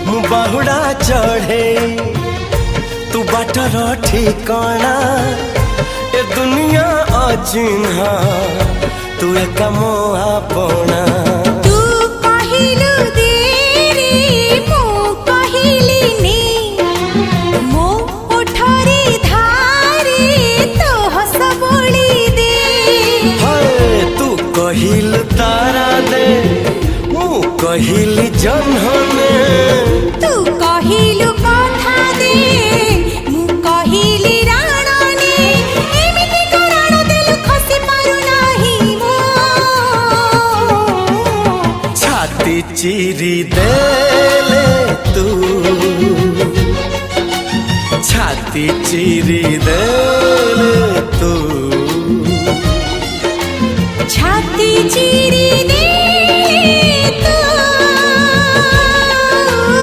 मु बाहुड़ा चढ़े तू बाटर ठिकाना ए दुनिया अचिन्हा तू एक मो आपना कहिल तारा दे मु कहिली जन्हने तू कहिलु कथा दे मु कहिली राणने एमिति कराण देलु खसी पारु नाही मो छाती चिरी देले तू छाती चिरी दे